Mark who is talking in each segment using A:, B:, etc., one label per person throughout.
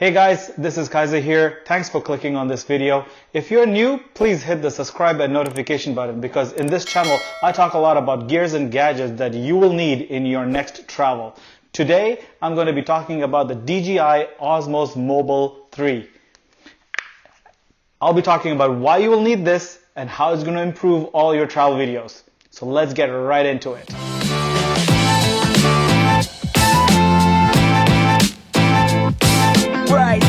A: Hey guys, this is Khizer here. Thanks for clicking on this video. If you're new, please hit the subscribe and notification button because in this channel, I talk a lot about gears and gadgets that you will need in your next travel. Today, I'm going to be talking about the DJI OSMO Mobile 3. I'll be talking about why you will need this and how it's going to improve all your travel videos. So let's get right into it.
B: Right.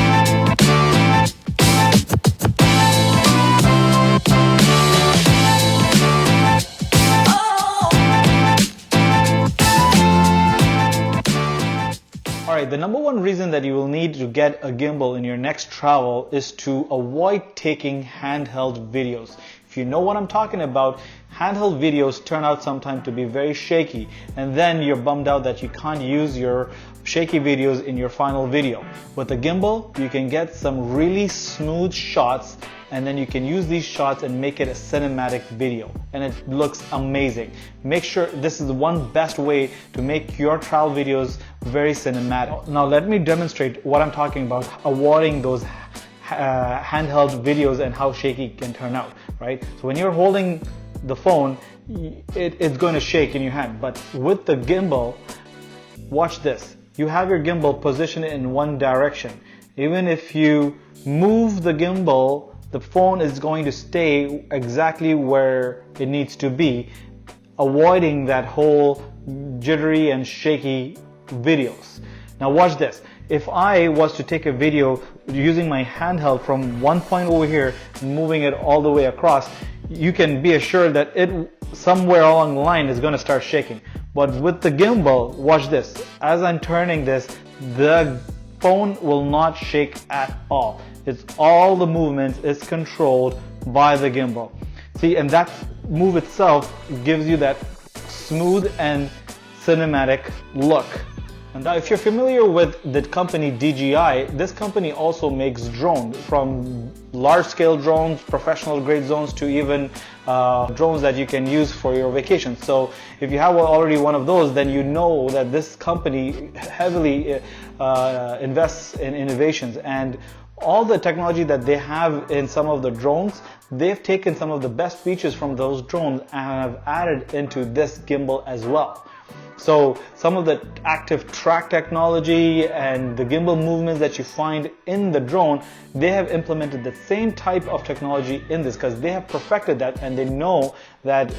A: Alright, the number one reason that you will need to get a gimbal in your next travel is to avoid taking handheld videos. If you know what I'm talking about, handheld videos turn out sometimes to be very shaky, and then you're bummed out that you can't use your shaky videos in your final video. With a gimbal, you can get some really smooth shots, and then you can use these shots and make it a cinematic video, and it looks amazing. Make sure this is the one best way to make your travel videos very cinematic. Now let me demonstrate what I'm talking about, avoiding those handheld videos and how shaky it can turn out, right? So when you're holding the phone, it's going to shake in your hand, but with the gimbal, watch this. You have your gimbal positioned in one direction. Even if you move the gimbal, the phone is going to stay exactly where it needs to be, avoiding that whole jittery and shaky videos. Now watch this. If I was to take a video using my handheld from one point over here and moving it all the way across, you can be assured that it somewhere along the line is going to start shaking. But with the gimbal, watch this. As I'm turning this, the phone will not shake at all. It's all the movements is controlled by the gimbal. See, and that move itself gives you that smooth and cinematic look. And now if you're familiar with the company DJI, this company also makes drones, from large-scale drones, professional-grade drones, to even drones that you can use for your vacation. So if you have already one of those, then you know that this company heavily invests in innovations, and all the technology that they have in some of the drones, they've taken some of the best features from those drones and have added into this gimbal as well. So some of the active track technology and the gimbal movements that you find in the drone, they have implemented the same type of technology in this because they have perfected that, and they know that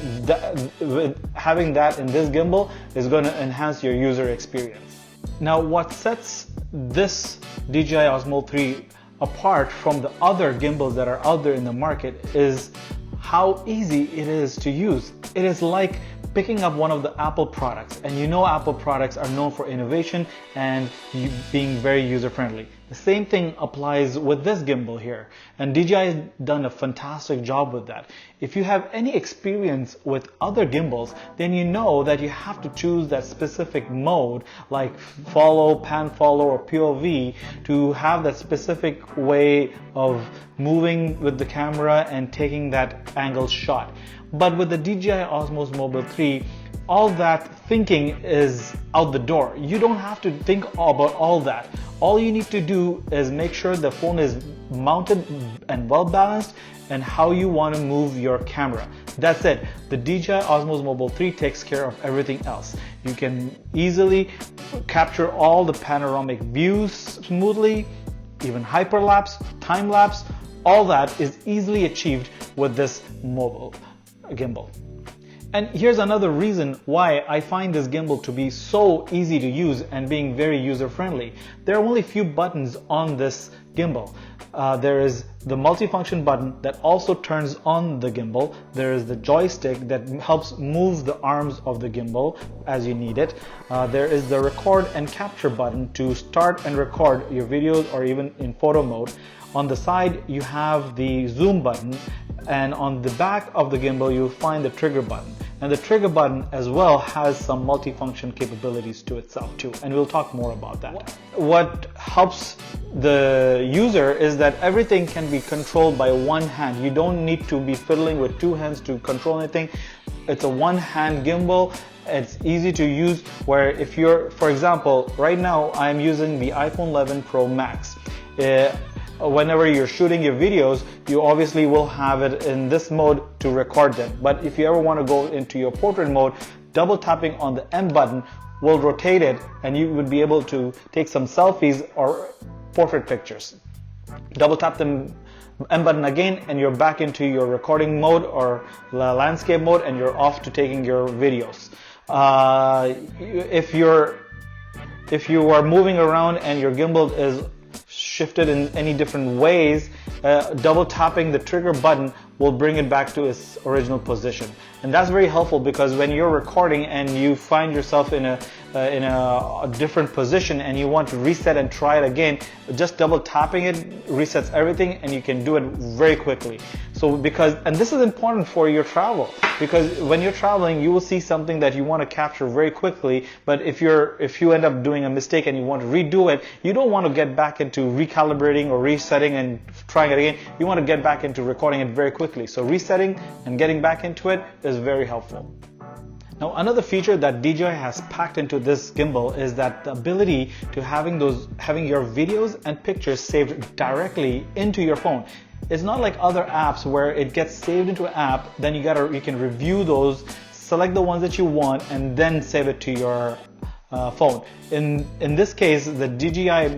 A: having that in this gimbal is going to enhance your user experience. Now what sets this DJI OSMO 3 apart from the other gimbals that are out there in the market is how easy it is to use. It is like picking up one of the Apple products, and you know Apple products are known for innovation and being very user-friendly. The same thing applies with this gimbal here, and DJI has done a fantastic job with that. If you have any experience with other gimbals, then you know that you have to choose that specific mode, like follow, pan follow, or POV, to have that specific way of moving with the camera and taking that angled shot. But with the DJI OSMO Mobile 3, all that thinking is out the door. You don't have to think about all that. All you need to do is make sure the phone is mounted and well balanced and how you want to move your camera. That's it. The DJI OSMO Mobile 3 takes care of everything else. You can easily capture all the panoramic views smoothly, even hyperlapse, time lapse. All that is easily achieved with this mobile gimbal. And here's another reason why I find this gimbal to be so easy to use and being very user-friendly. There are only a few buttons on this gimbal. There is the multifunction button that also turns on the gimbal. There is the joystick that helps move the arms of the gimbal as you need it. There is the record and capture button to start and record your videos or even in photo mode. On the side, you have the zoom button, and on the back of the gimbal, you'll find the trigger button. And the trigger button as well has some multifunction capabilities to itself too, and we'll talk more about that. What helps the user is that everything can be controlled by one hand. You don't need to be fiddling with two hands to control anything. It's a one-hand gimbal. It's easy to use, where if you're, for example, right now I'm using the iPhone 11 Pro Max. whenever you're shooting your videos, you obviously will have it in this mode to record them. But if you ever want to go into your portrait mode, double tapping on the M button will rotate it, and you would be able to take some selfies or portrait pictures. Double tap the M button again and you're back into your recording mode or landscape mode, and you're off to taking your videos. If you are moving around and your gimbal is shifted in any different ways, double tapping the trigger button will bring it back to its original position. And that's very helpful, because when you're recording and you find yourself in a different position and you want to reset and try it again, just double tapping it resets everything, and you can do it very quickly. So and this is important for your travel, because when you're traveling, you will see something that you want to capture very quickly, but if you end up doing a mistake and you want to redo it, you don't want to get back into recalibrating or resetting and trying it again. You want to get back into recording it very quickly. So resetting and getting back into it is very helpful. Now, another feature that DJI has packed into this gimbal is that the ability to having your videos and pictures saved directly into your phone. It's not like other apps where it gets saved into an app, then you can review those, select the ones that you want, and then save it to your phone. In this case, the DJI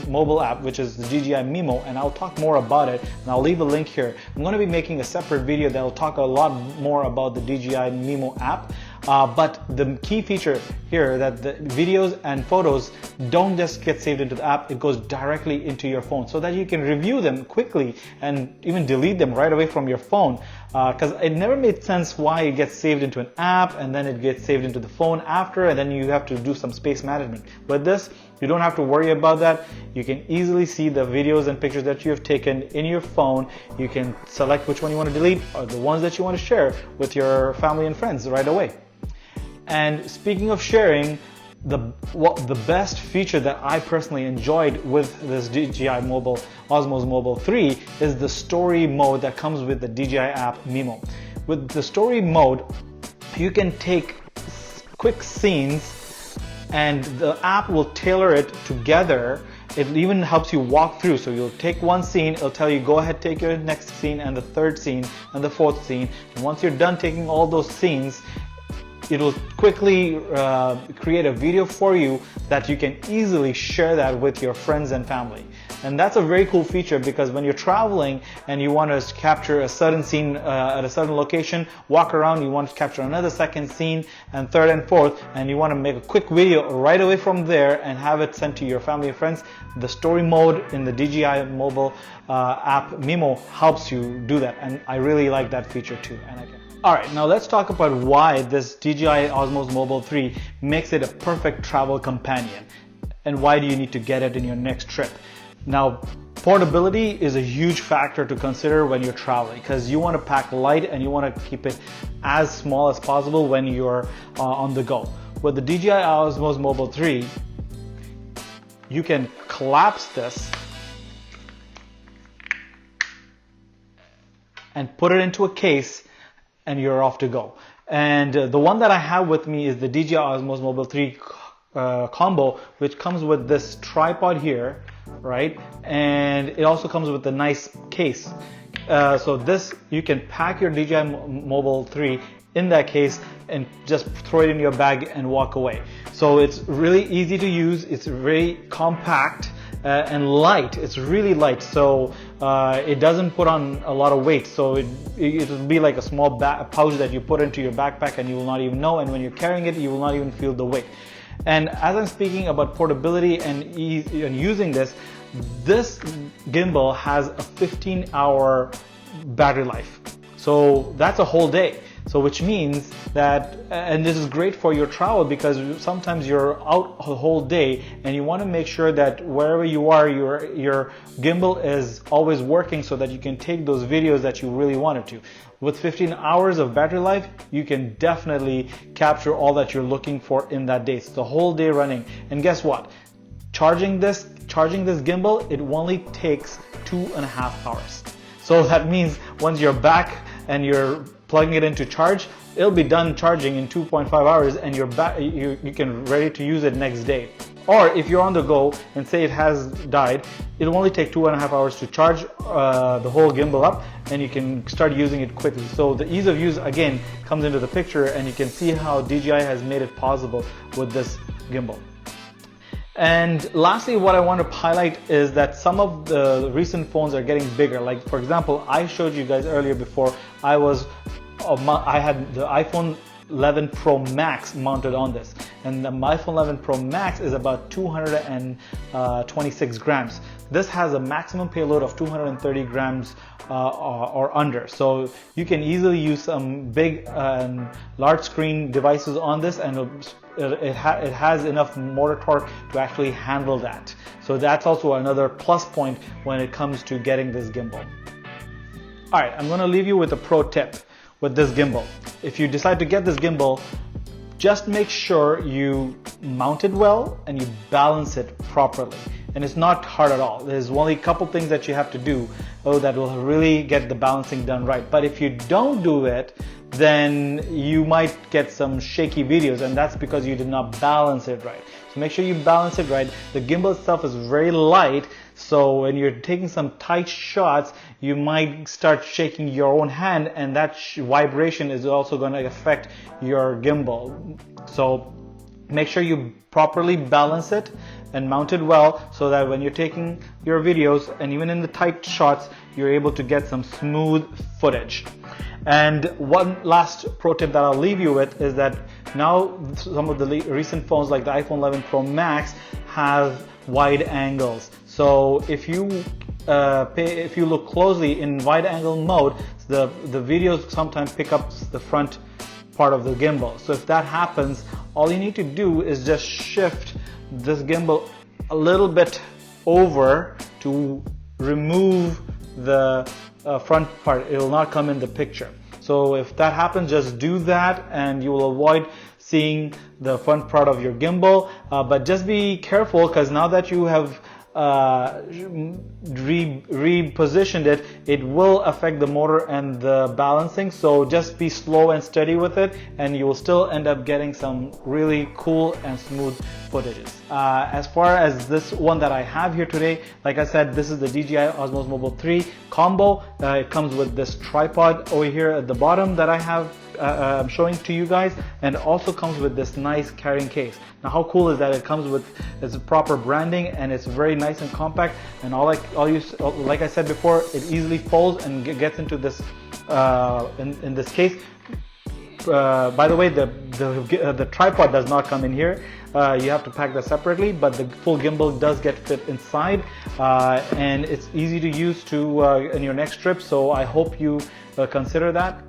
A: mobile app, which is the DJI Mimo, and I'll talk more about it, and I'll leave a link here. I'm going to be making a separate video that will talk a lot more about the DJI Mimo app. But the key feature here, that the videos and photos don't just get saved into the app, it goes directly into your phone, so that you can review them quickly and even delete them right away from your phone. Because it never made sense why it gets saved into an app and then it gets saved into the phone after, and then you have to do some space management. With this, you don't have to worry about that. You can easily see the videos and pictures that you have taken in your phone. You can select which one you want to delete, or the ones that you want to share with your family and friends right away. And speaking of sharing, the best feature that I personally enjoyed with this DJI OSMO Mobile 3 is the story mode that comes with the DJI app Mimo. With the story mode, you can take quick scenes and the app will tailor it together. It even helps you walk through. So you'll take one scene, it'll tell you go ahead, take your next scene and the third scene and the fourth scene. And once you're done taking all those scenes, it'll quickly create a video for you that you can easily share that with your friends and family. And that's a very cool feature, because when you're traveling and you want to capture a certain scene at a certain location, walk around, you want to capture another second scene and third and fourth, and you want to make a quick video right away from there and have it sent to your family and friends, the story mode in the DJI mobile app Mimo helps you do that. And I really like that feature too. Alright, now let's talk about why this DJI OSMO Mobile 3 makes it a perfect travel companion, and why do you need to get it in your next trip. Now, portability is a huge factor to consider when you're traveling, because you want to pack light and you want to keep it as small as possible when you're on the go. With the DJI OSMO Mobile 3, you can collapse this and put it into a case, and you're off to go. And the one that I have with me is the DJI OSMO Mobile 3 combo, which comes with this tripod here, right? And it also comes with a nice case. So this, you can pack your DJI Mobile 3 in that case and just throw it in your bag and walk away. So it's really easy to use, it's very compact, and light. It's really light, so it doesn't put on a lot of weight, so it will be like a small pouch that you put into your backpack and you will not even know, and when you're carrying it you will not even feel the weight. And as I'm speaking about portability and using this gimbal has a 15-hour battery life, so that's a whole day. So which means that, and this is great for your travel, because sometimes you're out a whole day and you want to make sure that wherever you are, your gimbal is always working so that you can take those videos that you really wanted to. With 15 hours of battery life, you can definitely capture all that you're looking for in that day. It's the whole day running. And guess what? Charging this gimbal, it only takes 2.5 hours. So that means once you're back and you're plugging it into charge, it'll be done charging in 2.5 hours, and you're back, you can ready to use it next day. Or if you're on the go and say it has died, it'll only take 2.5 hours to charge the whole gimbal up, and you can start using it quickly. So the ease of use again comes into the picture, and you can see how DJI has made it possible with this gimbal. And lastly, what I want to highlight is that some of the recent phones are getting bigger. Like for example, I showed you guys earlier before, I had the iPhone 11 Pro Max mounted on this, and the iPhone 11 Pro Max is about 226 grams. This has a maximum payload of 230 grams or under, so you can easily use some big and large screen devices on this, and it has enough motor torque to actually handle that. So that's also another plus point when it comes to getting this gimbal. Alright, I'm going to leave you with a pro tip with this gimbal. If you decide to get this gimbal, just make sure you mount it well and you balance it properly. And it's not hard at all. There's only a couple things that you have to do that will really get the balancing done right. But if you don't do it, then you might get some shaky videos, and that's because you did not balance it right. So make sure you balance it right. The gimbal itself is very light, so when you're taking some tight shots, you might start shaking your own hand, and that vibration is also going to affect your gimbal. So make sure you properly balance it and mount it well, so that when you're taking your videos and even in the tight shots, you're able to get some smooth footage. And one last pro tip that I'll leave you with is that now some of the recent phones like the iPhone 11 Pro Max have wide angles. So if you look closely in wide angle mode, the videos sometimes pick up the front part of the gimbal. So if that happens, all you need to do is just shift this gimbal a little bit over to remove the front part. It will not come in the picture. So if that happens, just do that and you will avoid seeing the front part of your gimbal. But just be careful, because now that you have repositioned it, it will affect the motor and the balancing. So just be slow and steady with it, and you will still end up getting some really cool and smooth footages. As far as this one that I have here today, like I said, this is the DJI OSMO Mobile 3 combo. It comes with this tripod over here at the bottom that I have I'm showing to you guys, and also comes with this nice carrying case. Now how cool is that? It comes with its proper branding, and it's very nice and compact, and like I said before, it easily folds and gets into this in this case. By the way, the tripod does not come in here. You have to pack that separately, but the full gimbal does get fit inside, and it's easy to use in your next trip. So I hope you consider that.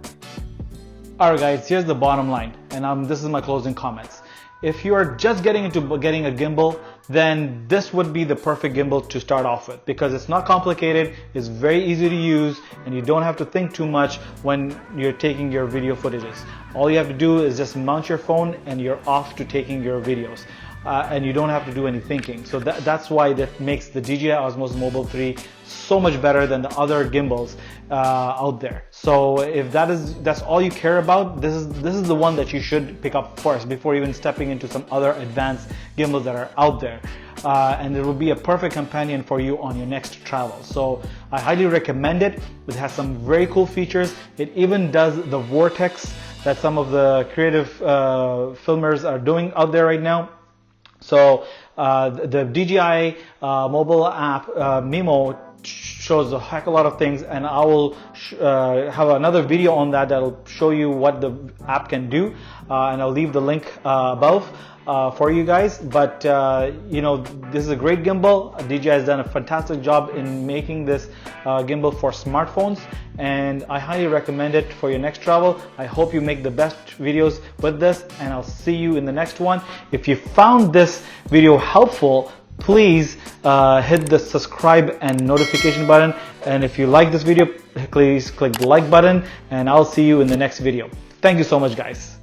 A: Alright guys, here's the bottom line, and this is my closing comments. If you are just getting into getting a gimbal, then this would be the perfect gimbal to start off with, because it's not complicated, it's very easy to use, and you don't have to think too much when you're taking your video footages. All you have to do is just mount your phone and you're off to taking your videos. And you don't have to do any thinking. So that's why that makes the DJI OSMO Mobile 3 so much better than the other gimbals out there. So if that's all you care about, this is the one that you should pick up first before even stepping into some other advanced gimbals that are out there. And it will be a perfect companion for you on your next travel. So I highly recommend it. It has some very cool features. It even does the vortex that some of the creative filmers are doing out there right now. So the DJI mobile app Mimo shows a heck of a lot of things, and I will have another video on that will show you what the app can do, and I'll leave the link above for you guys. But you know, this is a great gimbal. DJI has done a fantastic job in making this gimbal for smartphones, and I highly recommend it for your next travel. I hope you make the best videos with this, and I'll see you in the next one. If you found this video helpful, please hit the subscribe and notification button, and if you like this video, please click the like button, and I'll see you in the next video. Thank you so much, guys.